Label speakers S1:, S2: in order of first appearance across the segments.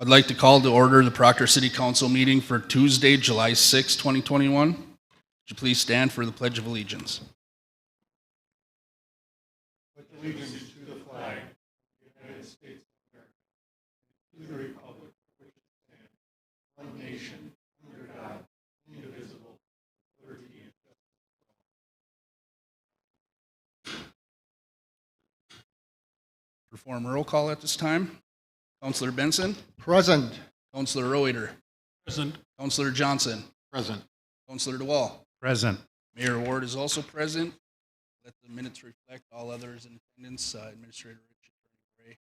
S1: I'd like to call to order the Proctor City Council meeting for Tuesday, July 6, 2021. Would you please stand for the Pledge of Allegiance?
S2: Pledge allegiance to the flag of the United States of America, to the republic for which it stands, one nation, under God, indivisible, with liberty and justice for all.
S1: Perform roll call at this time. Councillor Benson.
S2: Present.
S1: Councillor Reuter.
S2: Present.
S1: Councillor Johnson.
S2: Present.
S1: Councillor DeWall.
S2: Present.
S1: Mayor Ward is also present. Let the minutes reflect all others in attendance. Administrator Richard Gray.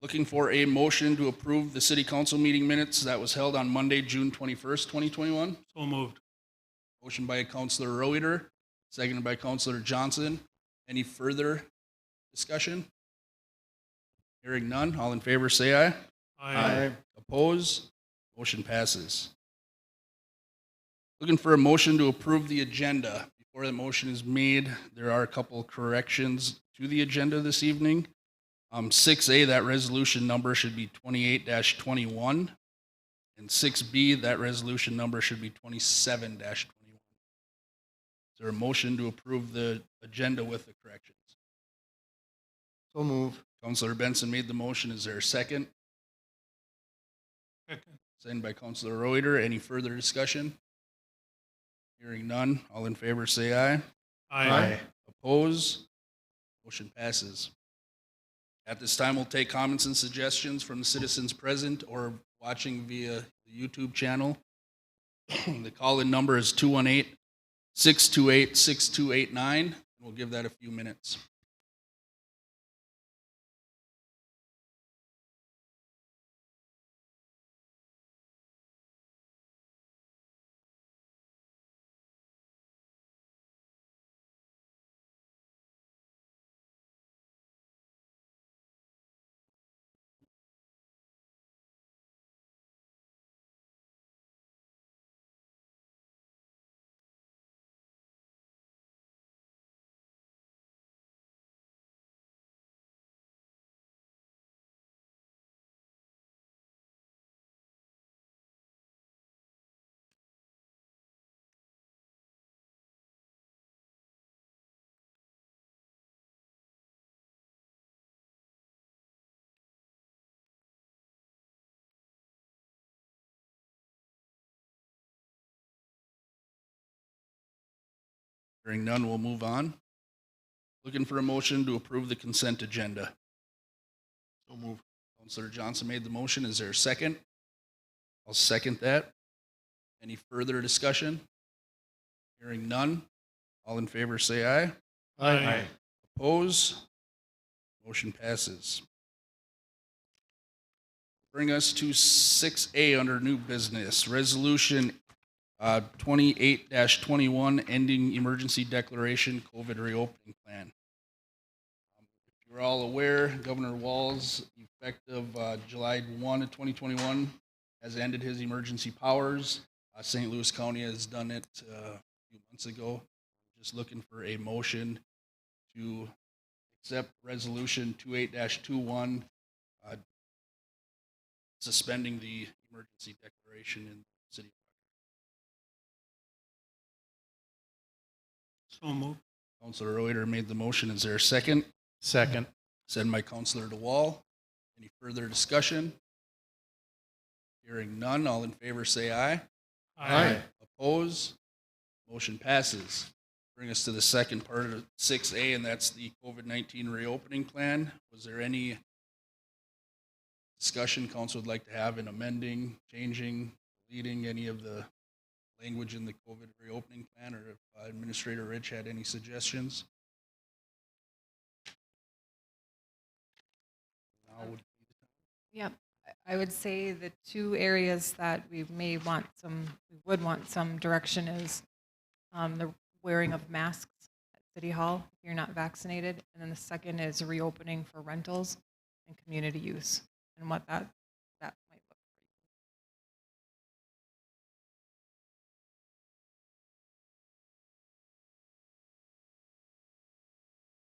S1: Looking for a motion to approve the City Council meeting minutes that was held on Monday, June 21st, 2021.
S2: So moved.
S1: Motion by Councillor Reuter, seconded by Councillor Johnson. Any further discussion? Hearing none. All in favor say aye.
S2: Aye.
S1: Oppose? Motion passes. Looking for a motion to approve the agenda. Before the motion is made, there are a couple corrections to the agenda this evening. 6A, that resolution number should be 28-21. And 6B, that resolution number should be 27-21. Is there a motion to approve the agenda with the corrections?
S2: So moved.
S1: Councillor Benson made the motion. Is there a second?
S2: Second.
S1: Seconded by Councillor Reuter. Any further discussion? Hearing none. All in favor say aye.
S2: Aye.
S1: Oppose? Motion passes. At this time, we'll take comments and suggestions from the citizens present or watching via the YouTube channel. The call-in number is 218-628-6289. We'll give that a few minutes. Hearing none, we'll move on. Looking for a motion to approve the consent agenda.
S2: So moved.
S1: Councillor Johnson made the motion. Is there a second? I'll second that. Any further discussion? Hearing none. All in favor say aye.
S2: Aye.
S1: Oppose? Motion passes. Bring us to 6A under new business. Resolution 28-21, ending emergency declaration COVID reopening plan. If you're all aware, Governor Walz, effective July 1 of 2021, has ended his emergency powers. St. Louis County has done it a few months ago. Just looking for a motion to accept resolution 28-21, suspending the emergency declaration in the city.
S2: So moved.
S1: Councillor Reuter made the motion. Is there a second?
S2: Second.
S1: Seconded by Councillor DeWall. Any further discussion? Hearing none. All in favor say aye.
S2: Aye.
S1: Oppose? Motion passes. Bring us to the second part of 6A, and that's the COVID-19 reopening plan. Was there any discussion council would like to have in amending, changing, deleting any of the language in the COVID reopening plan, or if Administrator Rich had any suggestions? Now would be the time.
S3: Yep. I would say the two areas that we would want some direction is the wearing of masks at City Hall if you're not vaccinated. And then the second is reopening for rentals and community use and what that might look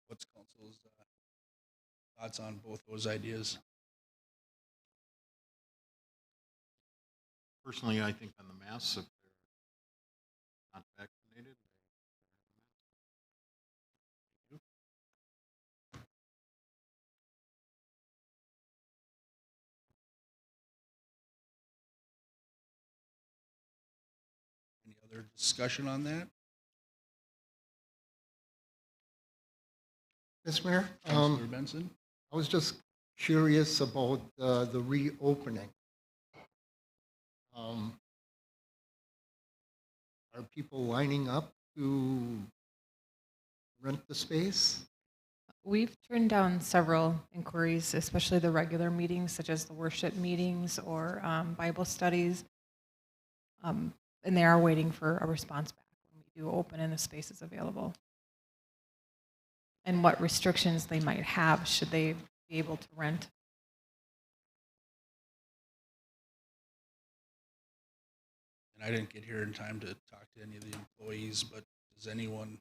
S1: What's council's thoughts on both those ideas?
S4: Personally, I think on the masks, if they're not vaccinated,
S1: Any other discussion on that?
S2: Mr. Mayor,
S1: Councilor Benson?
S2: I was just curious about the reopening. Are people lining up to rent the space?
S3: We've turned down several inquiries, especially the regular meetings, such as the worship meetings or Bible studies. And they are waiting for a response back when we do open and the space is available. And what restrictions they might have should they be able to rent.
S1: And I didn't get here in time to talk to any of the employees, but does anyone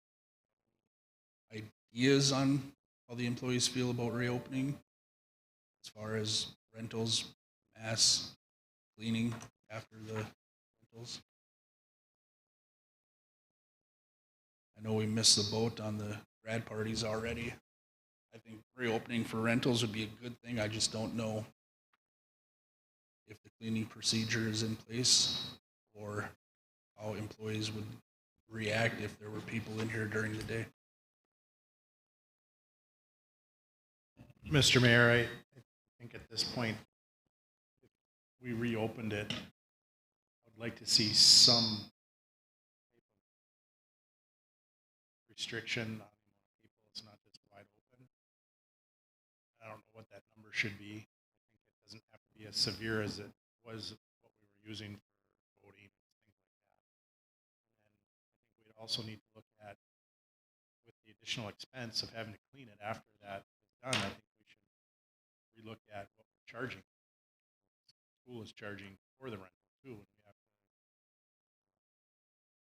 S1: ideas on how the employees feel about reopening as far as rentals, masks, cleaning after the rentals? I know we missed the boat on the grad parties already. I think reopening for rentals would be a good thing. I just don't know if the cleaning procedure is in place or how employees would react if there were people in here during the day.
S5: Mr. Mayor, I think at this point, if we reopened it, I'd like to see some restriction on people. It's not just wide open. I don't know what that number should be. I think it doesn't have to be as severe as it was what we were using for voting and things like that. And I think we'd also need to look at, with the additional expense of having to clean it after that is done, I think we should relook at what we're charging. The school is charging for the rental too, and we have to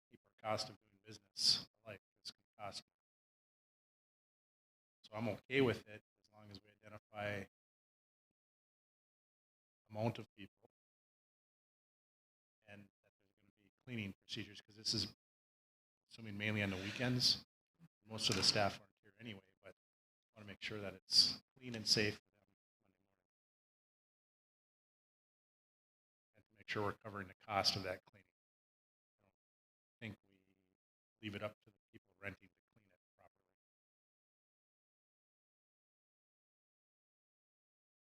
S5: keep our cost of doing business like it's going to cost more. So I'm okay with it as long as we identify amount of people and that there's going to be cleaning procedures, because this is assuming mainly on the weekends. Most of the staff aren't here anyway, but I want to make sure that it's clean and safe for them Monday morning. And to make sure we're covering the cost of that cleaning. I don't think we leave it up to the people renting to clean it properly.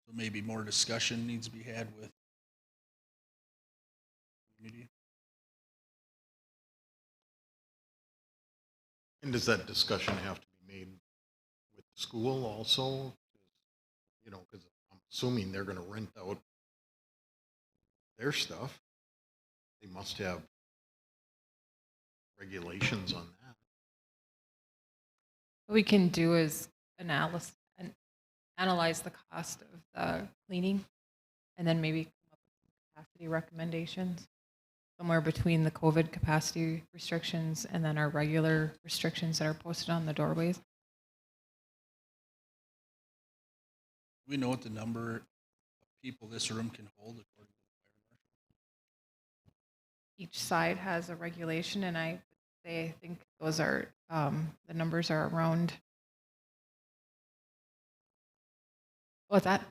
S1: So maybe more discussion needs to be had with the community.
S4: and does that discussion have to be made with the school also? You know, because I'm assuming they're going to rent out their stuff. They must have regulations on that.
S3: What we can do is analyze the cost of the cleaning and then maybe come up with capacity recommendations somewhere between the COVID capacity restrictions and then our regular restrictions that are posted on the doorways.
S1: Do we know what the number of people this room can hold according to the fire marshal?
S3: Each side has a regulation, and I think those are the numbers are around. What's that?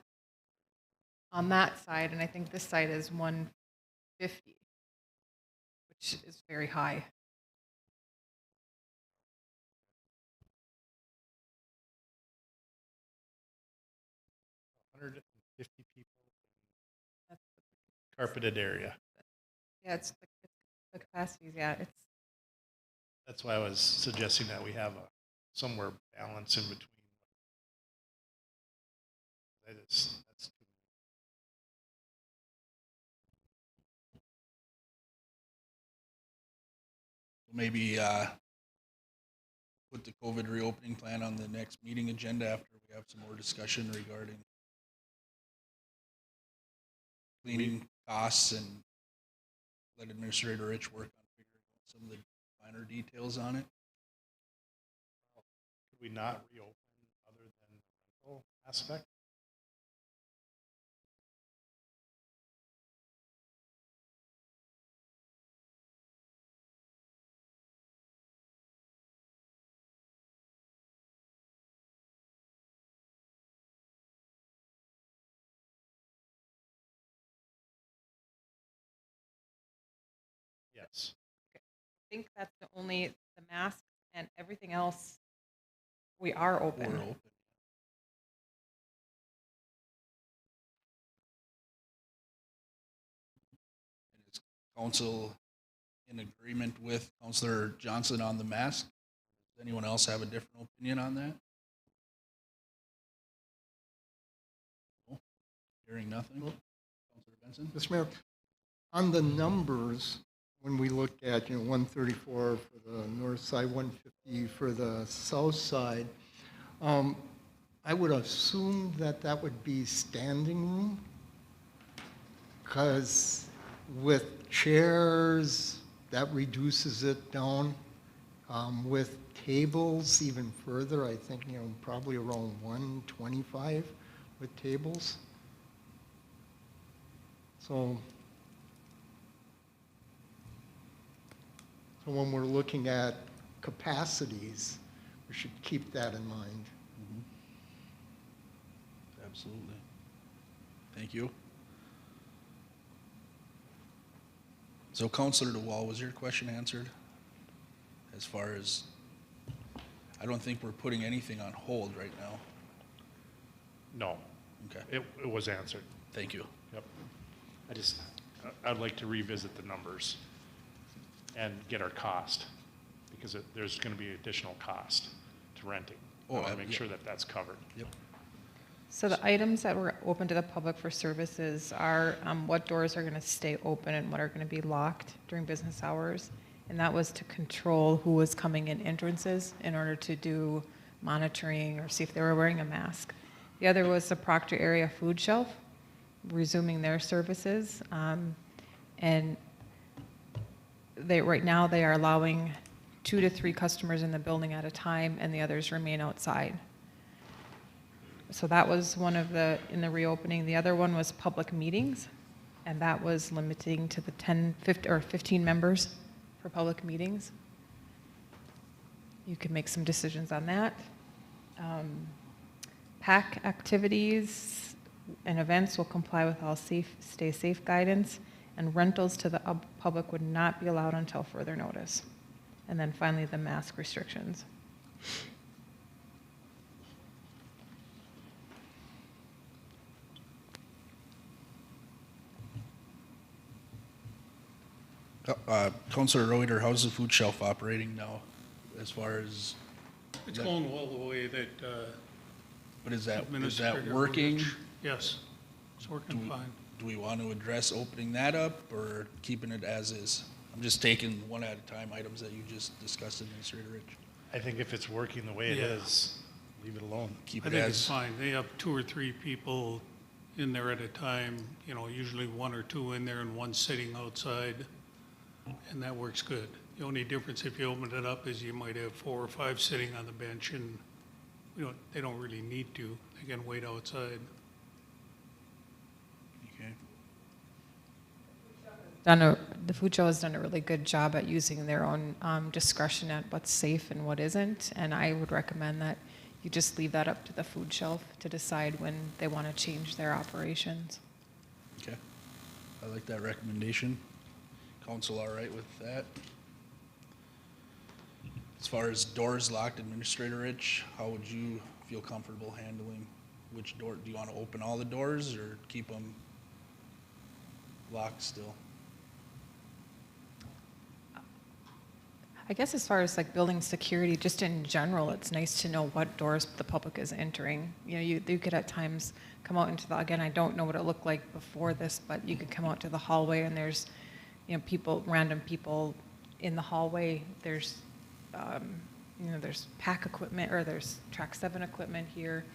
S3: On that side, and I think this side is 150, which is very high.
S5: – 150 people
S3: That's
S5: carpeted area.
S3: yeah, it's the capacities. Yeah, it's
S5: That's why I was suggesting that we have a somewhere balance in between. That's too
S1: Maybe put the COVID reopening plan on the next meeting agenda after we have some more discussion regarding cleaning costs, and let Administrator Rich work on figuring out some of the finer details on it.
S5: Could we not reopen other than rental aspect. Yes.
S3: I think that's the mask and everything else, we are
S1: We're
S3: open.
S1: open. And is council in agreement with Councilor Johnson on the mask? Does anyone else have a different opinion on that? No? Hearing nothing? Councilor Benson?
S2: Mr. Mayor, on the numbers, when we look at, 134 for the north side, 150 for the south side, I would assume that that would be standing room, because with chairs, that reduces it down. With tables, even further, I think, probably around 125 with tables. So when we're looking at capacities, we should keep that in mind.
S1: Absolutely. Thank you. So Councilor DeWall, was your question answered? As far as, I don't think we're putting anything on hold right now.
S5: No,
S1: Okay,
S5: it was answered.
S1: thank you.
S5: Yep. I'd like to revisit the numbers and get our cost, because there's going to be additional cost to renting.
S1: Oh,
S5: I want to make
S1: yeah.
S5: sure that that's covered.
S1: Yep.
S3: So the items that were open to the public for services are what doors are going to stay open and what are going to be locked during business hours. And that was to control who was coming in entrances in order to do monitoring or see if they were wearing a mask. The other was the Proctor area food shelf, resuming their services. And right now they are allowing 2 to 3 customers in the building at a time, and the others remain outside. So that was one of in the reopening. The other one was public meetings, and that was limiting to the 15 members for public meetings. You can make some decisions on that. PAC activities and events will comply with all stay safe guidance, and rentals to the public would not be allowed until further notice. And then finally, the mask restrictions.
S1: Councilor Reuter, how's the food shelf operating now as far as,
S6: It's going well the way that
S1: but is that
S6: Administrator
S1: working?
S6: Rich- Yes, it's working fine.
S1: Do we want to address opening that up or keeping it as is? I'm just taking one at a time items that you just discussed, Administrator Rich.
S5: I think if it's working the way it
S6: Yeah.
S5: is, leave it alone.
S1: Keep
S6: I
S1: it
S6: think it's
S1: as,
S6: fine. They have 2 or 3 people in there at a time, usually 1 or 2 in there and 1 sitting outside, and that works good. The only difference if you opened it up is you might have 4 or 5 sitting on the bench, and they don't really need to. They can wait outside.
S1: okay.
S3: The food show has done a really good job at using their own discretion at what's safe and what isn't. And I would recommend that you just leave that up to the food shelf to decide when they want to change their operations.
S1: Okay. I like that recommendation. Council all right with that? As far as doors locked, Administrator Rich, how would you feel comfortable handling which door? Do you want to open all the doors or keep them locked still?
S3: I guess as far as like building security, just in general, it's nice to know what doors the public is entering. You could at times come out into again, I don't know what it looked like before this, but you could come out to the hallway and there's, random people in the hallway. There's, there's PAC equipment or there's Track 7 equipment here.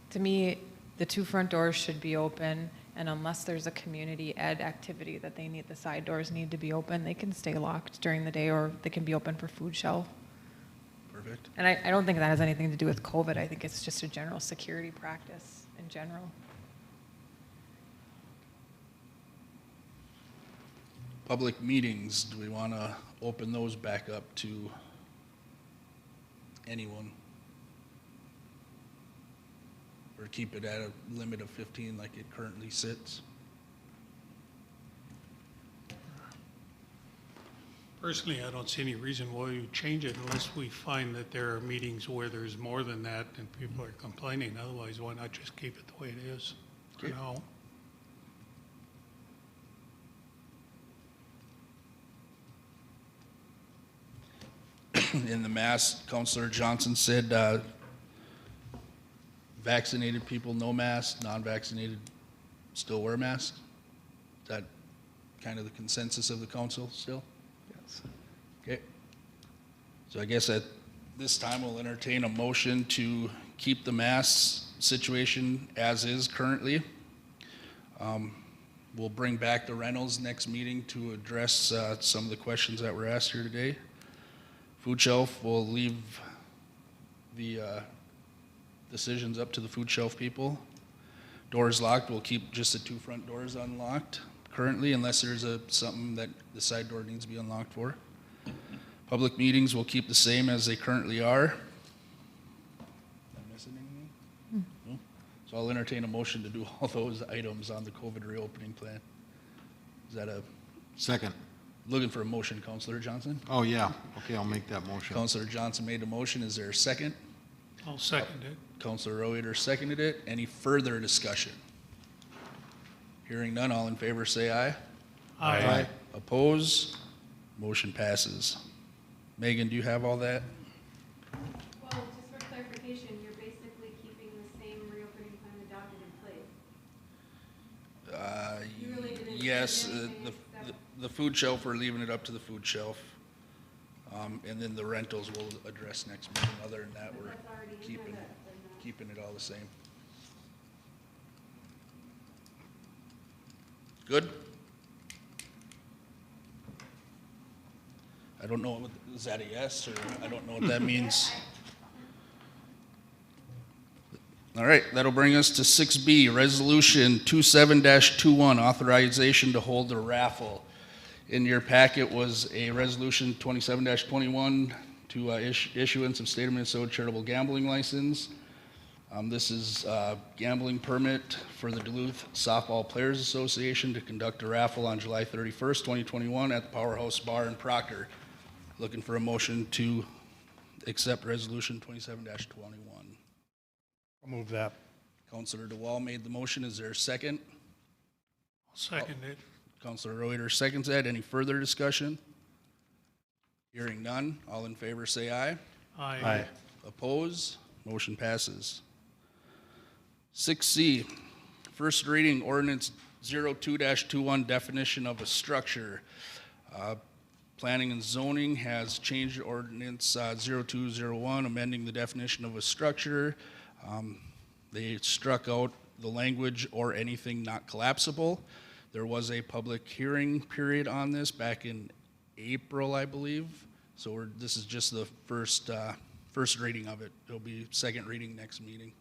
S3: To me, the 2 front doors should be open, and unless there's a community ed activity that they need, the side doors need to be open, they can stay locked during the day or they can be open for food shelf.
S1: Perfect.
S3: And I don't think that has anything to do with COVID. I think it's just a general security practice. in general.
S1: Public meetings, do we want to open those back up to anyone? Or keep it at a limit of 15 like it currently sits?
S6: Personally, I don't see any reason why we change it unless we find that there are meetings where there's more than that and people are complaining. Otherwise, why not just keep it the way it is for
S1: Okay.
S6: now?
S1: In the mask, Councillor Johnson said vaccinated people no mask, non-vaccinated still wear masks. Is that kind of the consensus of the council still?
S5: Yes.
S1: Okay. So I guess at this time we'll entertain a motion to keep the mask situation as is currently. We'll bring back the rentals next meeting to address some of the questions that were asked here today. Food shelf, we'll leave the decisions up to the food shelf people. Doors locked, we'll keep just the 2 front doors unlocked currently unless there's something that the side door needs to be unlocked for. Public meetings will keep the same as they currently are. Am I missing anything? No? So I'll entertain a motion to do all those items on the COVID reopening plan. Is that
S4: Second.
S1: looking for a motion, Councillor Johnson?
S4: Oh, yeah. Okay, I'll make that motion.
S1: Councillor Johnson made a motion. Is there a second?
S6: I'll second it.
S1: Councillor Reuter seconded it. Any further discussion? Hearing none, all in favor say aye.
S6: Aye.
S1: Oppose? Motion passes. Megan, do you have all that?
S7: Well, just for clarification, you're basically keeping the same reopening plan adopted in place. You really didn't change
S1: Yes,
S7: anything except-
S1: the food shelf, we're leaving it up to the food shelf. And then the rentals we'll address next meeting. Other than that,
S7: But
S1: we're
S7: that's already in there,
S1: keeping,
S7: then
S1: keeping it all the same. Good? I don't know, is that a yes, or I don't know what that means? All right, that'll bring us to 6B, Resolution 27-21, authorization to hold a raffle. In your packet was a Resolution 27-21 to issuance of State of Minnesota charitable gambling license. This is a gambling permit for the Duluth Softball Players Association to conduct a raffle on July 31st, 2021 at the Powerhouse Bar in Proctor. Looking for a motion to accept Resolution 27-21.
S5: I'll move that.
S1: Councillor DeWall made the motion. Is there a second?
S6: I'll second it.
S1: Councillor Reuter seconds that. Any further discussion? Hearing none. All in favor say aye.
S6: Aye.
S1: Oppose? Motion passes. 6C, first reading ordinance 02-21, definition of a structure. Planning and zoning has changed ordinance 0201, amending the definition of a structure. They struck out the language "or anything not collapsible." There was a public hearing period on this back in April, I believe. So this is just the first reading of it. It'll be second reading next meeting.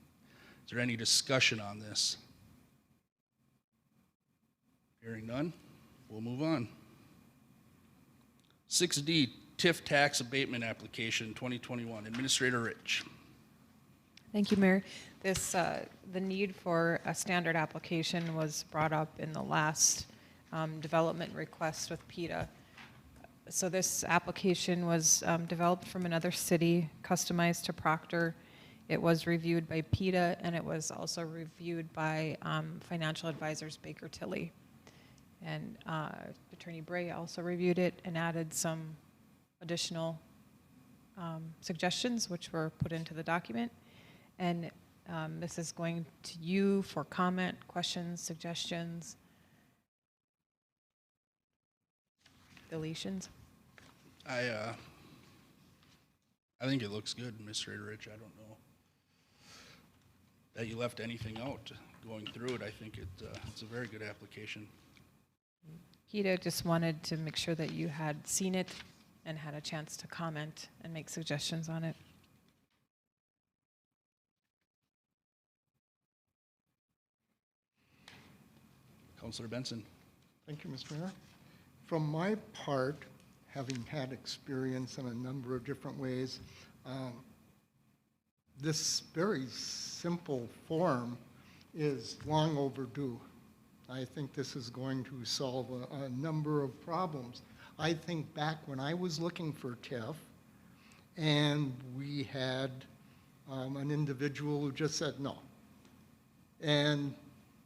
S1: Is there any discussion on this? Hearing none, we'll move on. 6D, TIF tax abatement application 2021. Administrator Rich.
S3: Thank you, Mayor. This, the need for a standard application was brought up in the last development request with PETA. So this application was developed from another city, customized to Proctor. It was reviewed by PETA, and it was also reviewed by financial advisors Baker Tilly. And Attorney Bray also reviewed it and added some additional suggestions, which were put into the document. And this is going to you for comment, questions, suggestions, deletions.
S1: I think it looks good, Administrator Rich. I don't know that you left anything out going through it. I think it's a very good application.
S3: PETA just wanted to make sure that you had seen it and had a chance to comment and make suggestions on it.
S1: Counselor Benson.
S2: Thank you, Mr. Mayor. From my part, having had experience in a number of different ways, this very simple form is long overdue. I think this is going to solve a number of problems. I think back when I was looking for TIF, and we had an individual who just said no. And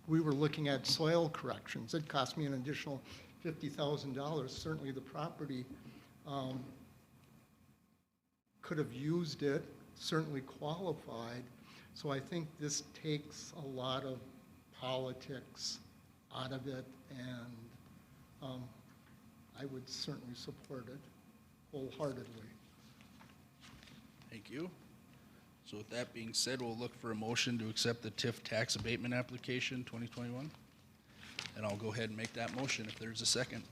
S2: we were looking at soil corrections. It cost me an additional $50,000. Certainly the property could have used it, certainly qualified. So I think this takes a lot of politics out of it, and I would certainly support it wholeheartedly.
S1: Thank you. So with that being said, we'll look for a motion to accept the TIF tax abatement application 2021. And I'll go ahead and make that motion if there's a second.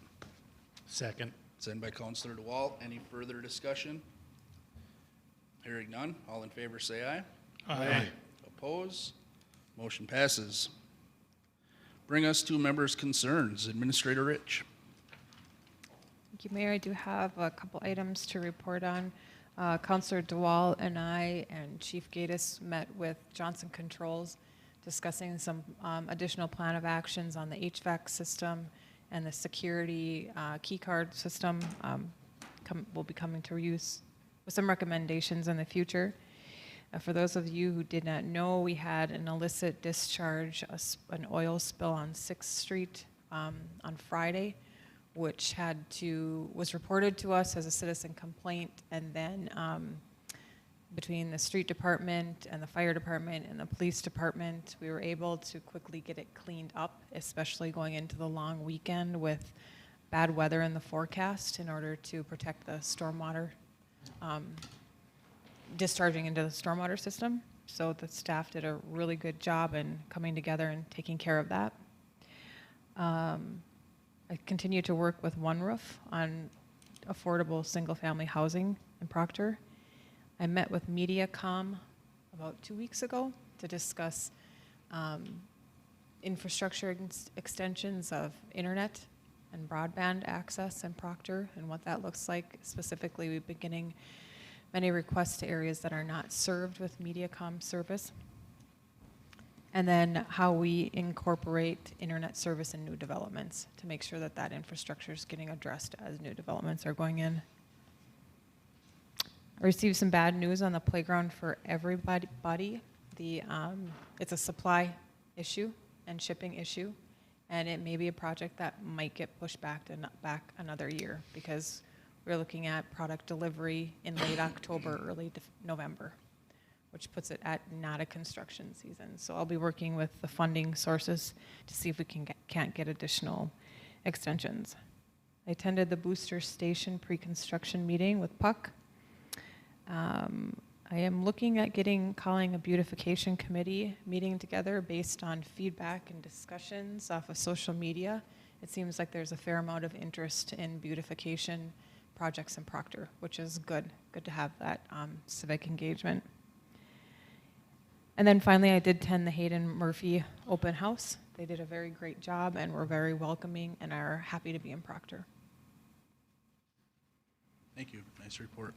S5: Second.
S1: Sent by Counselor DeWalt. Any further discussion? Hearing none. All in favor say aye.
S5: Aye.
S1: Oppose? Motion passes. Bring us to members' concerns. Administrator Rich.
S3: Thank you, Mayor. I do have a couple items to report on. Councillor DeWall and I and Chief Gatus met with Johnson Controls discussing some additional plan of actions on the HVAC system and the security key card system will be coming to use with some recommendations in the future. For those of you who did not know, we had an illicit discharge, an oil spill on 6th Street on Friday, which was reported to us as a citizen complaint, and then between the street department and the fire department and the police department, we were able to quickly get it cleaned up, especially going into the long weekend with bad weather in the forecast, in order to protect the stormwater discharging into the stormwater system. So the staff did a really good job in coming together and taking care of that. I continue to work with One Roof on affordable single-family housing in Proctor. I met with MediaCom about 2 weeks ago to discuss infrastructure extensions of internet and broadband access in Proctor and what that looks like. Specifically, we've been getting many requests to areas that are not served with MediaCom service. And then how we incorporate internet service in new developments to make sure that that infrastructure is getting addressed as new developments are going in. I received some bad news on the playground for everybody. It's a supply issue and shipping issue, and it may be a project that might get pushed back another year, because we're looking at product delivery in late October, early November, which puts it at not a construction season. So I'll be working with the funding sources to see if we can't get additional extensions. I attended the booster station pre-construction meeting with Puck. I am looking at calling a beautification committee meeting together based on feedback and discussions off of social media. It seems like there's a fair amount of interest in beautification projects in Proctor, which is good to have that civic engagement. And then finally, I did attend the Hayden Murphy open house. They did a very great job and were very welcoming and are happy to be in Proctor.
S1: Thank you. Nice report.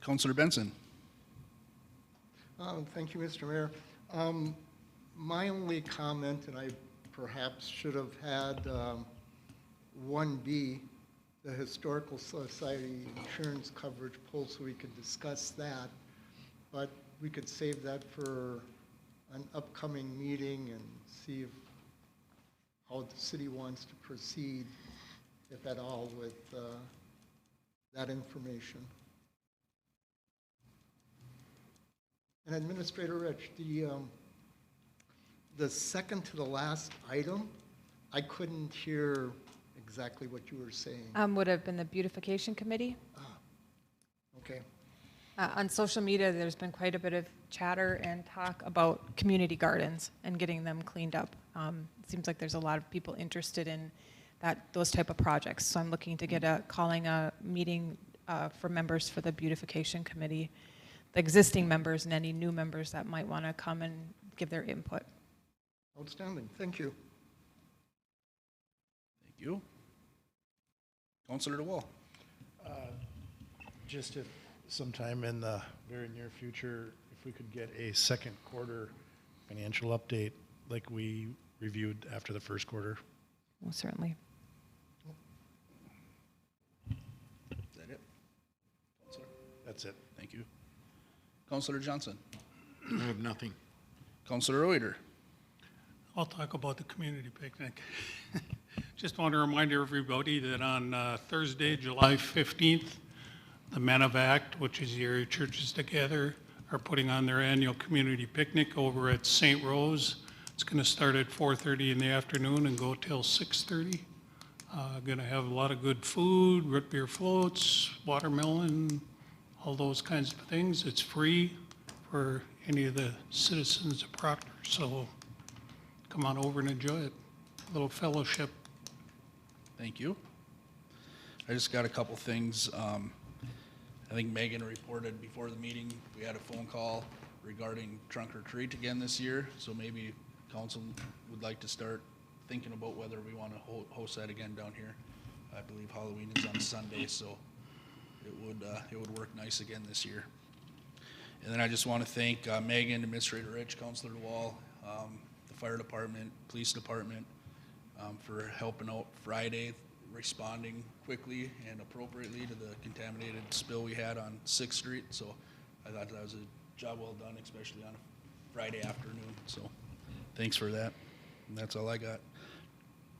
S1: Councillor Benson.
S2: Thank you, Mr. Mayor. My only comment, and I perhaps should have had 1B, the Historical Society insurance coverage poll, so we could discuss that. But we could save that for an upcoming meeting and see how the city wants to proceed, if at all, with that information. And Administrator Rich, the second to the last item, I couldn't hear exactly what you were saying.
S3: Would have been the beautification committee.
S2: Okay.
S3: On social media, there's been quite a bit of chatter and talk about community gardens and getting them cleaned up. It seems like there's a lot of people interested in those type of projects. So I'm looking to calling a meeting for members for the beautification committee, the existing members and any new members that might want to come and give their input.
S2: Outstanding. Thank you.
S1: you. Counselor DeWall.
S5: Just if sometime in the very near future, if we could get a second quarter financial update like we reviewed after the first quarter.
S3: Well, certainly.
S1: Is that it? Counselor?
S5: That's it.
S1: Thank you. Counselor Johnson.
S4: I have nothing.
S1: Counselor Reuter.
S6: I'll talk about the community picnic. Just want to remind everybody that on Thursday, July 15th, the Men of Act, which is the area churches together, are putting on their annual community picnic over at St. Rose. It's going to start at 4:30 in the afternoon and go till 6:30. Going to have a lot of good food, root beer floats, watermelon, all those kinds of things. It's free for any of the citizens of Proctor, so come on over and enjoy it. A little fellowship.
S1: Thank you. I just got a couple things. I think Megan reported before the meeting, we had a phone call regarding trunk or treat again this year. So maybe council would like to start thinking about whether we want to host that again down here. I believe Halloween is on Sunday, so it would work nice again this year. And then I just want to thank Megan, Administrator Rich, Councilor DeWall, the fire department, police department, for helping out Friday, responding quickly and appropriately to the contaminated spill we had on 6th Street. So I thought that was a job well done, especially on a Friday afternoon. So thanks for that. And that's all I got.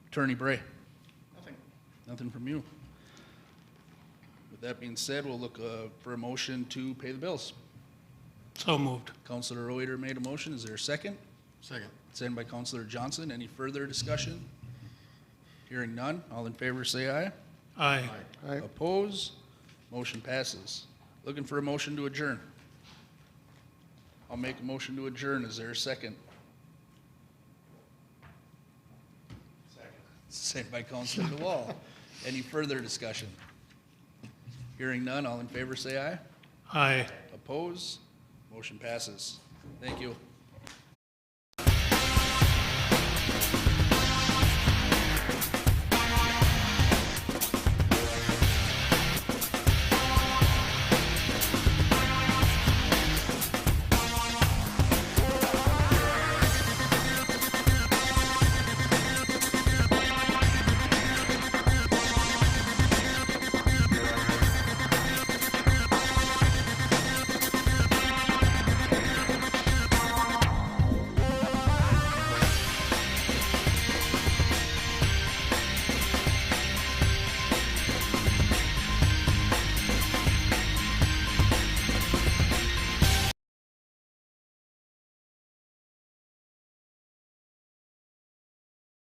S1: Attorney Bray. Nothing from you. With that being said, we'll look for a motion to pay the bills.
S6: So moved.
S1: Councilor Reuter made a motion. Is there a second?
S4: Second.
S1: Second by Councilor Johnson. Any further discussion? Hearing none. All in favor say aye.
S6: Aye.
S1: Oppose? Motion passes. Looking for a motion to adjourn. I'll make a motion to adjourn. Is there a second? Second by Councilor DeWall. Any further discussion? Hearing none. All in favor say aye.
S6: Aye.
S1: Oppose? Motion passes. Thank you.